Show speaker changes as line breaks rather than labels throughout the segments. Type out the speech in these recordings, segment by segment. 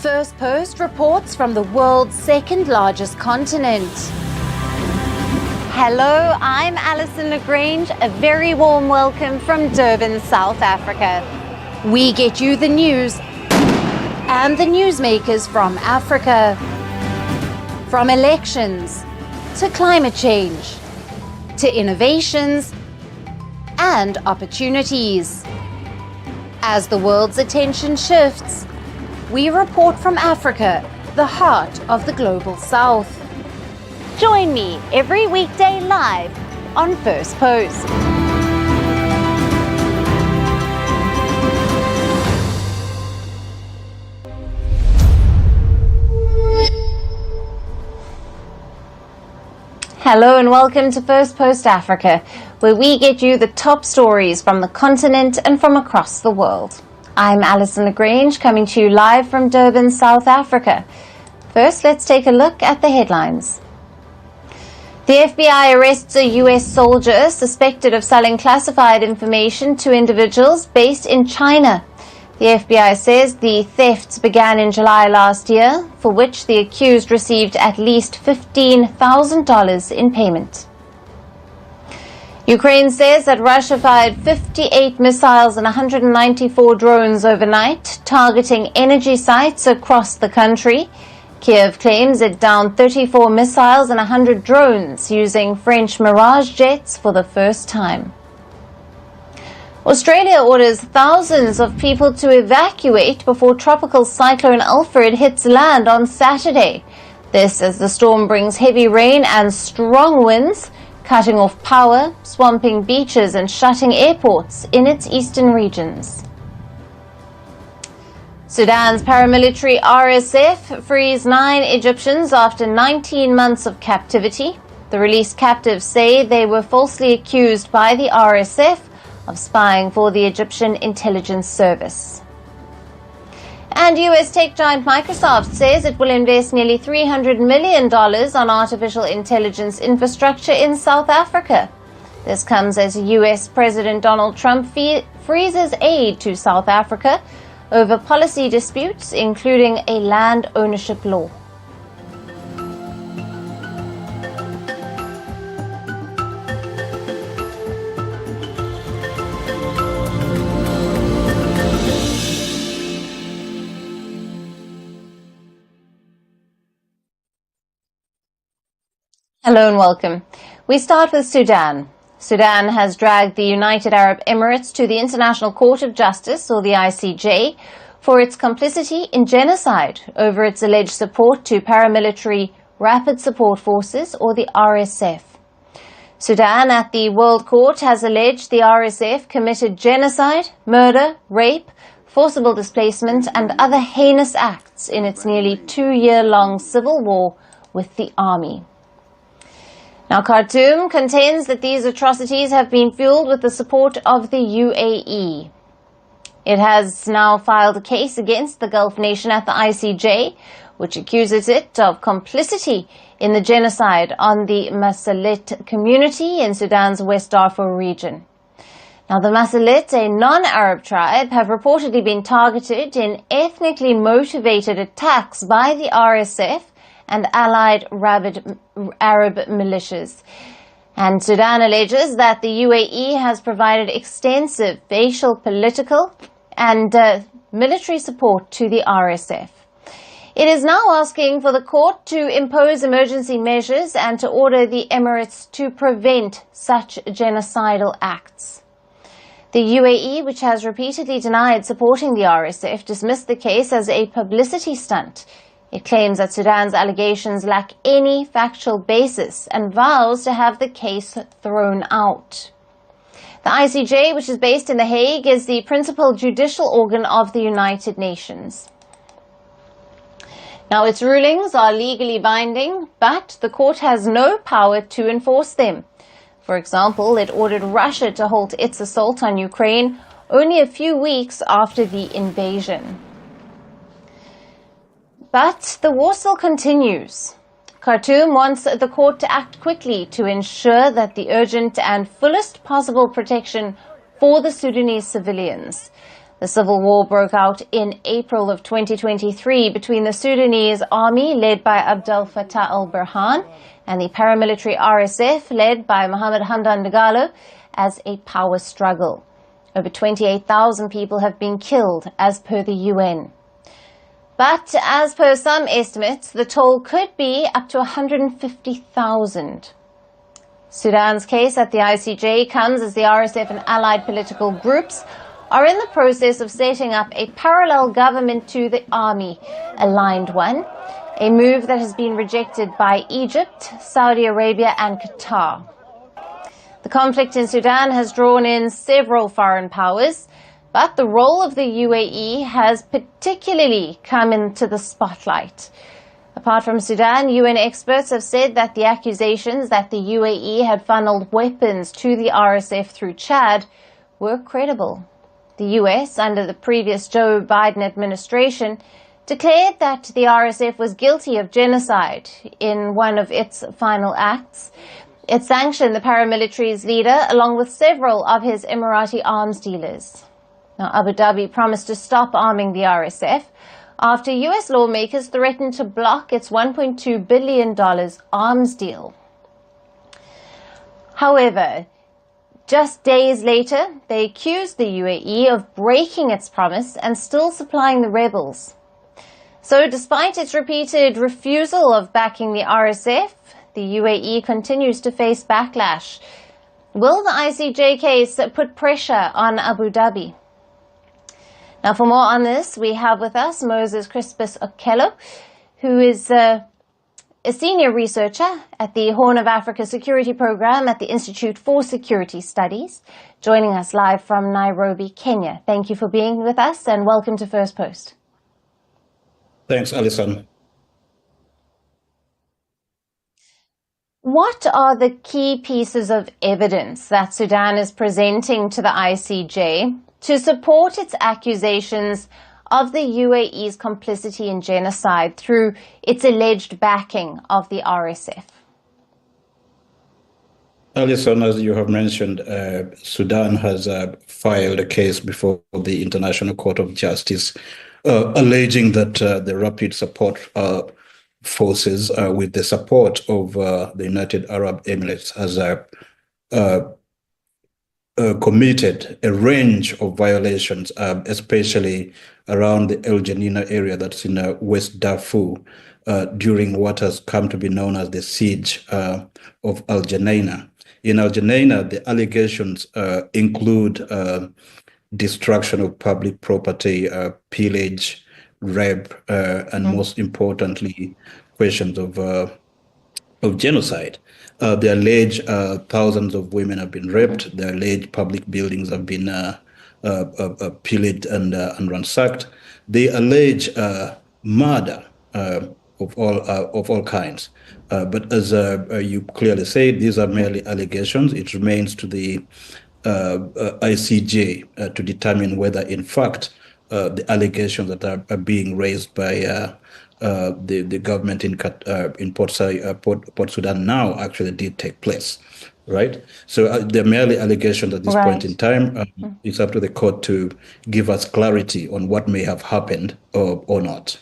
Firstpost reports from the world's second largest continent. Hello, I'm Alison Lagrange. A very warm welcome from Durban, South Africa. We get you the news and the newsmakers from Africa. From elections to climate change to innovations and opportunities. As the world's attention shifts, we report from Africa, the heart of the global South. Join me every weekday live on Firstpost. Hello and welcome to Firstpost Africa, where we get you the top stories from the continent and from across the world. I'm Alison Lagrange, coming to you live from Durban, South Africa. First, let's take a look at the headlines. The FBI arrests a US soldier suspected of selling classified information to individuals based in China. The FBI says the thefts began in July last year, for which the accused received at least $15,000 in payment. Ukraine says that Russia fired 58 missiles and 194 drones overnight, targeting energy sites across the country. Kiev claims it downed 34 missiles and 100 drones using French Mirage jets for the first time. Australia orders thousands of people to evacuate before tropical cyclone Alfred hits land on Saturday. This as the storm brings heavy rain and strong winds, cutting off power, swamping beaches and shutting airports in its eastern regions. Sudan's paramilitary RSF frees 9 Egyptians after 19 months of captivity. The released captives say they were falsely accused by the RSF of spying for the Egyptian intelligence service. And US tech giant Microsoft says it will invest nearly $300 million on artificial intelligence infrastructure in South Africa. This comes as US President Donald Trump freezes aid to South Africa over policy disputes, including a land ownership law. Hello and welcome. We start with Sudan. Sudan has dragged the United Arab Emirates to the International Court of Justice, or the ICJ, for its complicity in genocide over its alleged support to paramilitary Rapid Support Forces, or the RSF. Sudan at the World Court has alleged the RSF committed genocide, murder, rape, forcible displacement and other heinous acts in its nearly 2-year-long civil war with the army. Now, Khartoum contends that these atrocities have been fueled with the support of the UAE. It has now filed a case against the Gulf nation at the ICJ, which accuses it of complicity in the genocide on the Masalit community in Sudan's West Darfur region. Now, the Masalit, a non-Arab tribe, have reportedly been targeted in ethnically motivated attacks by the RSF and allied Arab militias. And Sudan alleges that the UAE has provided extensive facial, political and military support to the RSF. It is now asking for the court to impose emergency measures and to order the Emirates to prevent such genocidal acts. The UAE, which has repeatedly denied supporting the RSF, dismissed the case as a publicity stunt. It claims that Sudan's allegations lack any factual basis and vows to have the case thrown out. The ICJ, which is based in The Hague, is the principal judicial organ of the United Nations. Now, its rulings are legally binding, but the court has no power to enforce them. For example, it ordered Russia to halt its assault on Ukraine only a few weeks after the invasion. But the war still continues. Khartoum wants the court to act quickly to ensure that the urgent and fullest possible protection for the Sudanese civilians. The civil war broke out in April of 2023 between the Sudanese army led by Abdel Fattah al-Burhan and the paramilitary RSF led by Mohammed Hamdan Dagalo as a power struggle. Over 28,000 people have been killed as per the UN. But as per some estimates, the toll could be up to 150,000. Sudan's case at the ICJ comes as the RSF and allied political groups are in the process of setting up a parallel government to the army-aligned one, a move that has been rejected by Egypt, Saudi Arabia and Qatar. The conflict in Sudan has drawn in several foreign powers, but the role of the UAE has particularly come into the spotlight. Apart from Sudan, UN experts have said that the accusations that the UAE had funneled weapons to the RSF through Chad were credible. The US, under the previous Joe Biden administration, declared that the RSF was guilty of genocide in one of its final acts. It sanctioned the paramilitary's leader along with several of his Emirati arms dealers. Now, Abu Dhabi promised to stop arming the RSF after US lawmakers threatened to block its $1.2 billion arms deal. However, just days later, they accused the UAE of breaking its promise and still supplying the rebels. So despite its repeated refusal of backing the RSF, the UAE continues to face backlash. Will the ICJ case put pressure on Abu Dhabi? Now, for more on this, we have with us Moses Crispus Okello, who is a senior researcher at the Horn of Africa Security Program at the Institute for Security Studies, joining us live from Nairobi, Kenya. Thank you for being with us and welcome to First Post.
Thanks, Alison.
What are the key pieces of evidence that Sudan is presenting to the ICJ to support its accusations of the UAE's complicity in genocide through its alleged backing of the RSF?
Alison, as you have mentioned, Sudan has filed a case before the International Court of Justice alleging that the Rapid Support Forces, with the support of the United Arab Emirates, has committed a range of violations, especially around the El Janina area that's in West Darfur, during what has come to be known as the siege of Al Janina. In Al Janina, the allegations include destruction of public property, pillage, rape, and most importantly, questions of genocide. They allege thousands of women have been raped. They allege public buildings have been pillaged and ransacked. They allege murder of all kinds. But as you clearly say, these are merely allegations. It remains to the ICJ to determine whether, in fact, the allegations that are being raised by the government in Port Sudan now actually did take place, right? So they're merely allegations at this point in time. It's up to the court to give us clarity on what may have happened or not.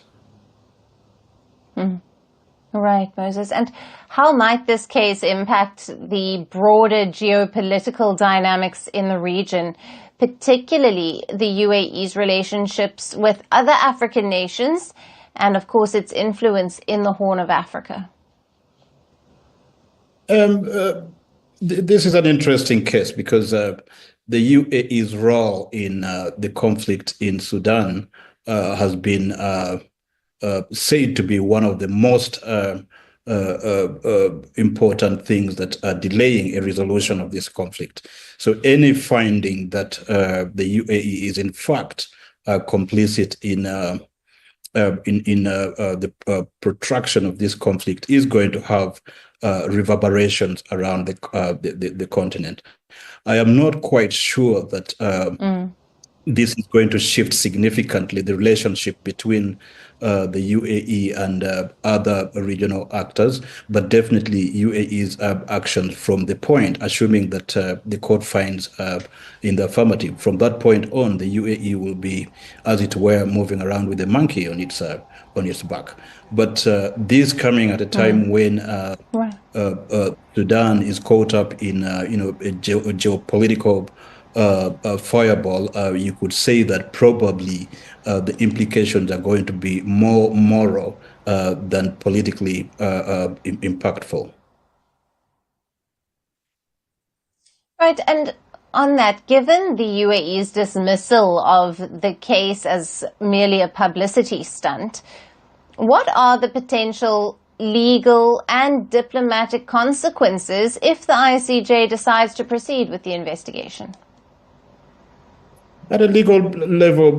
Right, Moses. And how might this case impact the broader geopolitical dynamics in the region, particularly the UAE's relationships with other African nations and, of course, its influence in the Horn of Africa?
This is an interesting case because the UAE's role in the conflict in Sudan has been said to be one of the most important things that are delaying a resolution of this conflict. So any finding that the UAE is in fact complicit in the protraction of this conflict is going to have reverberations around the continent. I am not quite sure that this is going to shift significantly the relationship between the UAE and other regional actors, but definitely UAE's actions from the point, assuming that the court finds in the affirmative, from that point on, the UAE will be, as it were, moving around with a monkey on its back. But this coming at a time when Sudan is caught up in a geopolitical fireball, you could say that probably the implications are going to be more moral than politically impactful.
Right, and on that, given the UAE's dismissal of the case as merely a publicity stunt, what are the potential legal and diplomatic consequences if the ICJ decides to proceed with the investigation?
At a legal level,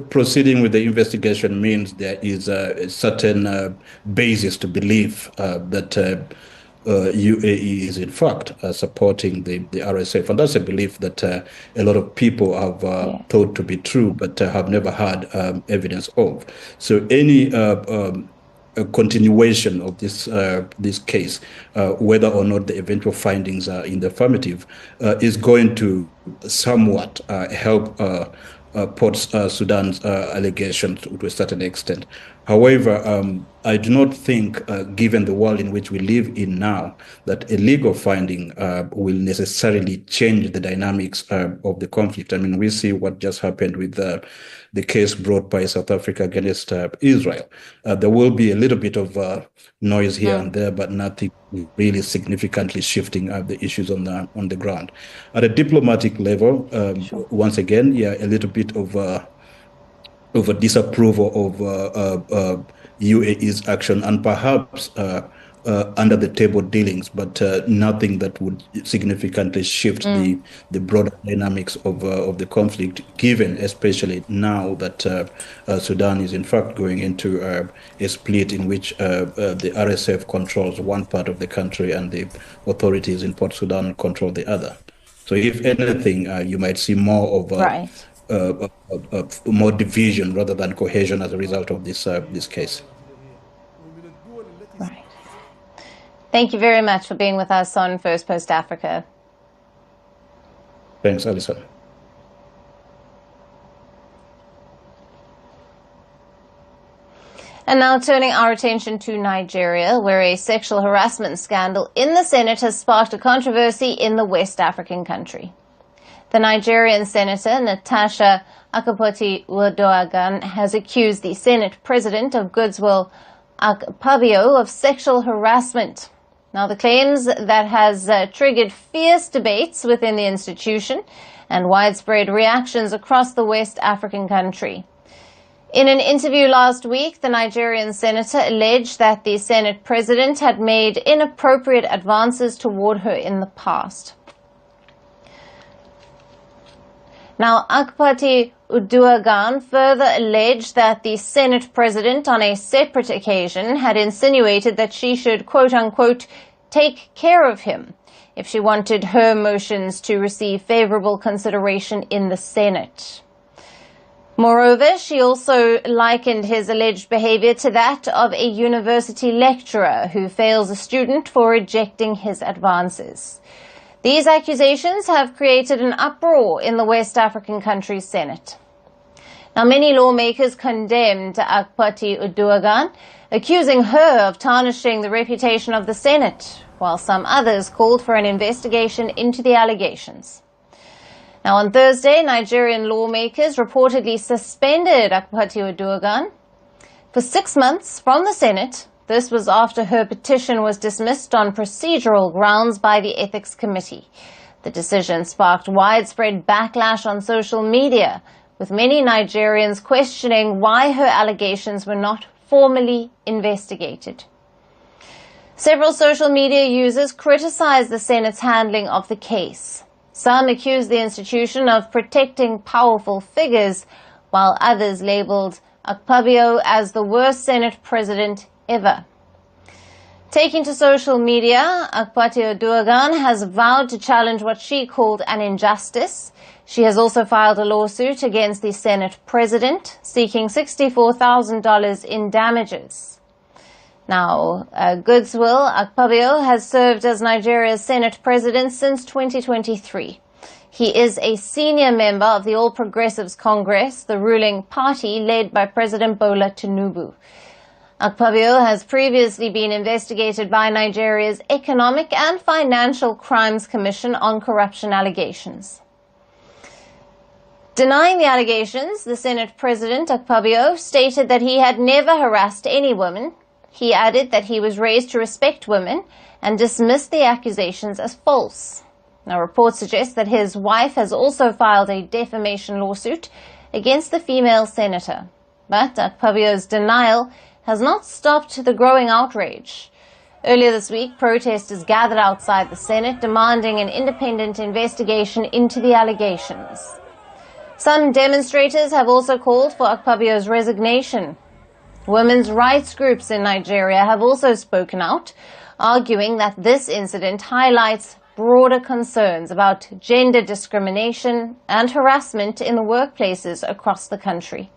proceeding with the investigation means there is a certain basis to believe that UAE is in fact supporting the RSF. And that's a belief that a lot of people have thought to be true, but have never had evidence of. So any a continuation of this case, whether or not the eventual findings are in the affirmative, is going to somewhat help Port Sudan's allegations to a certain extent. However, I do not think, given the world in which we live in now, that a legal finding will necessarily change the dynamics of the conflict. I mean, we see what just happened with the case brought by South Africa against Israel. There will be a little bit of noise here and there, but nothing really significantly shifting the issues on the ground. At a diplomatic level, once again, a little bit of a disapproval of UAE's action, and perhaps under the table dealings, but nothing that would significantly shift the broader dynamics of the conflict, given especially now that Sudan is in fact going into a split in which the RSF controls one part of the country and the authorities in Port Sudan control the other. So if anything, you might see more of more division rather than cohesion as a result of this case.
Right. Thank you very much for being with us on First Post Africa.
Thanks, Alison.
And now turning our attention to Nigeria, where a sexual harassment scandal in the Senate has sparked a controversy in the West African country. The Nigerian Senator Natasha Akpoti-Uduaghan has accused the Senate President of Godswill Akpabio of sexual harassment. Now, the claims that has triggered fierce debates within the institution and widespread reactions across the West African country. In an interview last week, the Nigerian senator alleged that the Senate President had made inappropriate advances toward her in the past. Now, Akpoti-Uduaghan further alleged that the Senate President on a separate occasion had insinuated that she should, quote-unquote, take care of him if she wanted her motions to receive favorable consideration in the Senate. Moreover, she also likened his alleged behavior to that of a university lecturer who fails a student for rejecting his advances. These accusations have created an uproar in the West African country's Senate. Now, many lawmakers condemned Akpoti-Uduaghan, accusing her of tarnishing the reputation of the Senate, while some others called for an investigation into the allegations. Now, on Thursday, Nigerian lawmakers reportedly suspended Akpoti-Uduaghan for 6 months from the Senate. This was after her petition was dismissed on procedural grounds by the Ethics Committee. The decision sparked widespread backlash on social media, with many Nigerians questioning why her allegations were not formally investigated. Several social media users criticized the Senate's handling of the case. Some accused the institution of protecting powerful figures, while others labeled Akpabio as the worst Senate president ever. Taking to social media, Akpoti-Uduaghan has vowed to challenge what she called an injustice. She has also filed a lawsuit against the Senate President, seeking $64,000 in damages. Now, Godswill Akpabio has served as Nigeria's Senate President since 2023. He is a senior member of the All Progressives Congress, the ruling party led by President Bola Tinubu. Akpabio has previously been investigated by Nigeria's Economic and Financial Crimes Commission on corruption allegations. Denying the allegations, the Senate President Akpabio stated that he had never harassed any woman. He added that he was raised to respect women and dismissed the accusations as false. Now, reports suggest that his wife has also filed a defamation lawsuit against the female senator. But Akpabio's denial has not stopped the growing outrage. Earlier this week, protesters gathered outside the Senate demanding an independent investigation into the allegations. Some demonstrators have also called for Akpabio's resignation. Women's rights groups in Nigeria have also spoken out, arguing that this incident highlights broader concerns about gender discrimination and harassment in the workplaces across the country.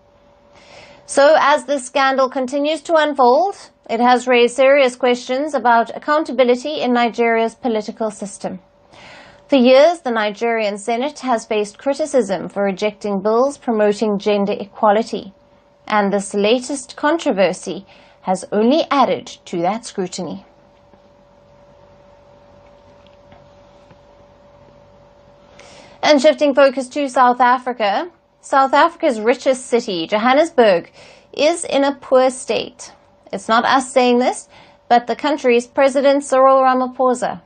So, as this scandal continues to unfold, it has raised serious questions about accountability in Nigeria's political system. For years, the Nigerian Senate has faced criticism for rejecting bills promoting gender equality, and this latest controversy has only added to that scrutiny. And shifting focus to South Africa, South Africa's richest city, Johannesburg, is in a poor state. It's not us saying this, but the country's President Cyril Ramaphosa.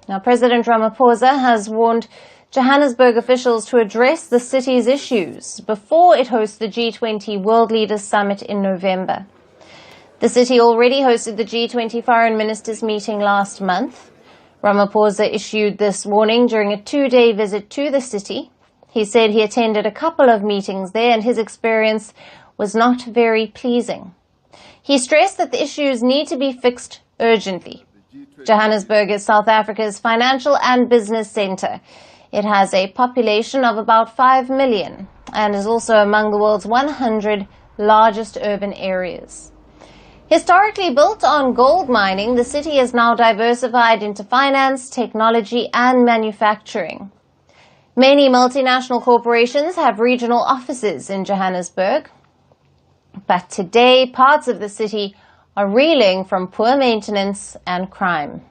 Now, President Ramaphosa has warned Johannesburg officials to address the city's issues before it hosts the G20 World Leaders Summit in November. The city already hosted the G20 Foreign Ministers meeting last month. Ramaphosa issued this warning during a 2-day visit to the city. He said he attended a couple of meetings there and his experience was not very pleasing. He stressed that the issues need to be fixed urgently. Johannesburg is South Africa's financial and business centre. It has a population of about 5 million and is also among the world's 100 largest urban areas. Historically built on gold mining, the city is now diversified into finance, technology, and manufacturing. Many multinational corporations have regional offices in Johannesburg. But today, parts of the city are reeling from poor maintenance and crime.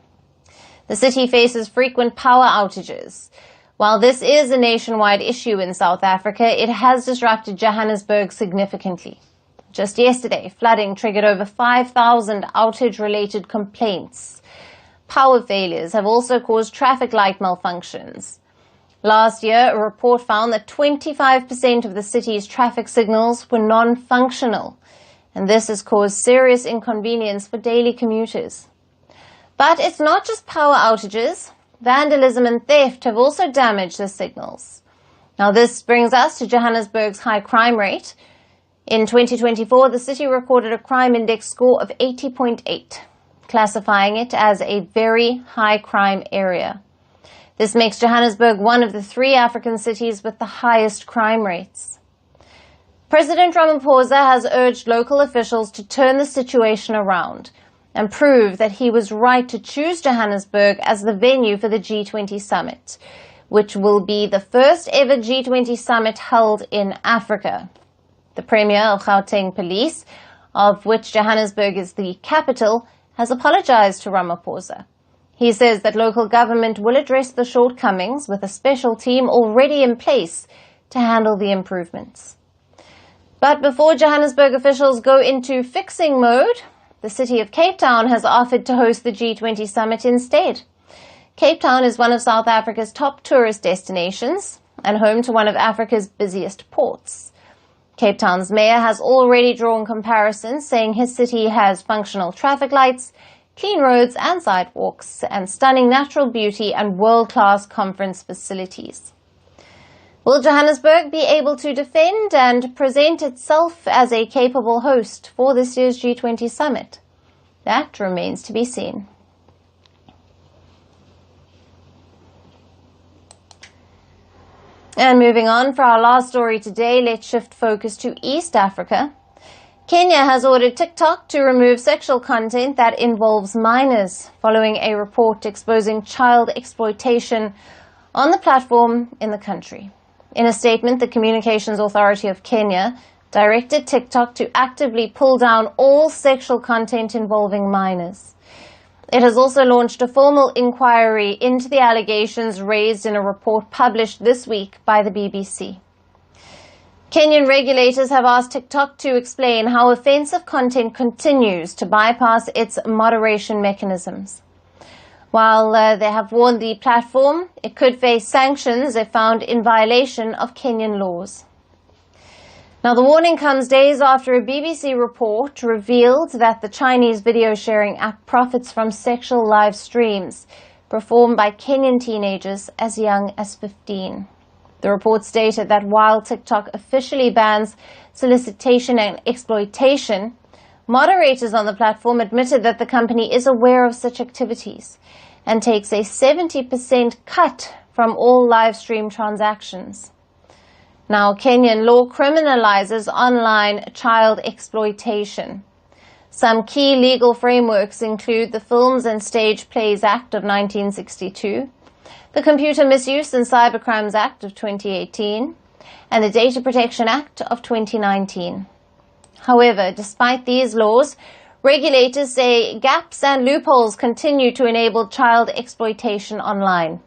The city faces frequent power outages. While this is a nationwide issue in South Africa, it has disrupted Johannesburg significantly. Just yesterday, flooding triggered over 5,000 outage-related complaints. Power failures have also caused traffic light malfunctions. Last year, a report found that 25% of the city's traffic signals were non-functional, and this has caused serious inconvenience for daily commuters. But it's not just power outages. Vandalism and theft have also damaged the signals. Now, this brings us to Johannesburg's high crime rate. In 2024, the city recorded a crime index score of 80.8, classifying it as a very high crime area. This makes Johannesburg one of the 3 African cities with the highest crime rates. President Ramaphosa has urged local officials to turn the situation around and prove that he was right to choose Johannesburg as the venue for the G20 summit, which will be the first ever G20 summit held in Africa. The Premier of Gauteng Police, of which Johannesburg is the capital, has apologized to Ramaphosa. He says that local government will address the shortcomings with a special team already in place to handle the improvements. But before Johannesburg officials go into fixing mode, the city of Cape Town has offered to host the G20 summit instead. Cape Town is one of South Africa's top tourist destinations and home to one of Africa's busiest ports. Cape Town's mayor has already drawn comparisons, saying his city has functional traffic lights, clean roads and sidewalks, and stunning natural beauty and world-class conference facilities. Will Johannesburg be able to defend and present itself as a capable host for this year's G20 summit? That remains to be seen. And moving on, for our last story today, let's shift focus to East Africa. Kenya has ordered TikTok to remove sexual content that involves minors, following a report exposing child exploitation on the platform in the country. In a statement, the Communications Authority of Kenya directed TikTok to actively pull down all sexual content involving minors. It has also launched a formal inquiry into the allegations raised in a report published this week by the BBC. Kenyan regulators have asked TikTok to explain how offensive content continues to bypass its moderation mechanisms. While they have warned the platform it could face sanctions if found in violation of Kenyan laws. Now, the warning comes days after a BBC report revealed that the Chinese video sharing app profits from sexual live streams performed by Kenyan teenagers as young as 15. The report stated that while TikTok officially bans solicitation and exploitation, moderators on the platform admitted that the company is aware of such activities and takes a 70% cut from all live stream transactions. Now, Kenyan law criminalizes online child exploitation. Some key legal frameworks include the Films and Stage Plays Act of 1962, the Computer Misuse and Cybercrimes Act of 2018, and the Data Protection Act of 2019. However, despite these laws, regulators say gaps and loopholes continue to enable child exploitation online.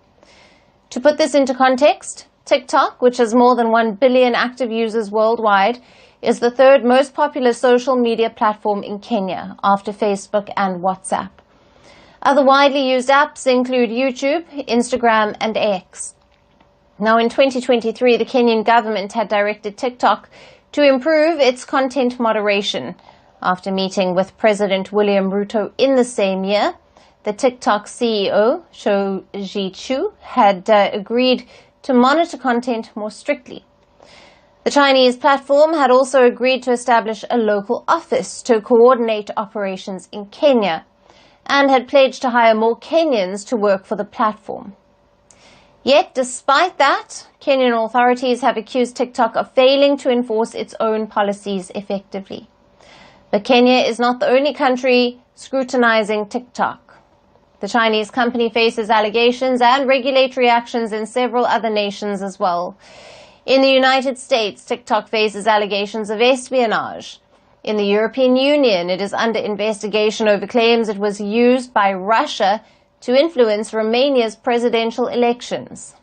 To put this into context, TikTok, which has more than 1 billion active users worldwide, is the third most popular social media platform in Kenya after Facebook and WhatsApp. Other widely used apps include YouTube, Instagram, and X. Now, in 2023, the Kenyan government had directed TikTok to improve its content moderation. After meeting with President William Ruto in the same year, the TikTok CEO, Shoji Chu, had agreed to monitor content more strictly. The Chinese platform had also agreed to establish a local office to coordinate operations in Kenya and had pledged to hire more Kenyans to work for the platform. Yet, despite that, Kenyan authorities have accused TikTok of failing to enforce its own policies effectively. But Kenya is not the only country scrutinizing TikTok. The Chinese company faces allegations and regulatory actions in several other nations as well. In the United States, TikTok faces allegations of espionage. In the European Union, it is under investigation over claims it was used by Russia to influence Romania's presidential elections.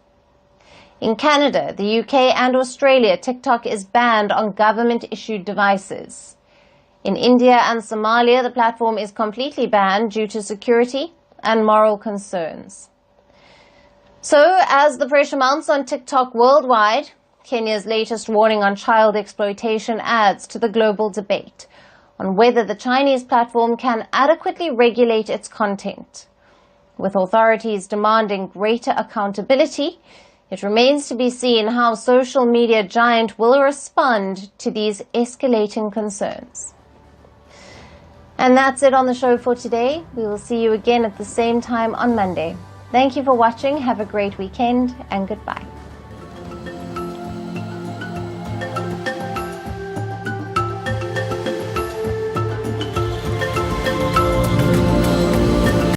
In Canada, the UK and Australia, TikTok is banned on government-issued devices. In India and Somalia, the platform is completely banned due to security and moral concerns. So, as the pressure mounts on TikTok worldwide, Kenya's latest warning on child exploitation adds to the global debate on whether the Chinese platform can adequately regulate its content. With authorities demanding greater accountability, it remains to be seen how social media giant will respond to these escalating concerns. And that's it on the show for today. We will see you again at the same time on Monday. Thank you for watching. Have a great weekend and goodbye.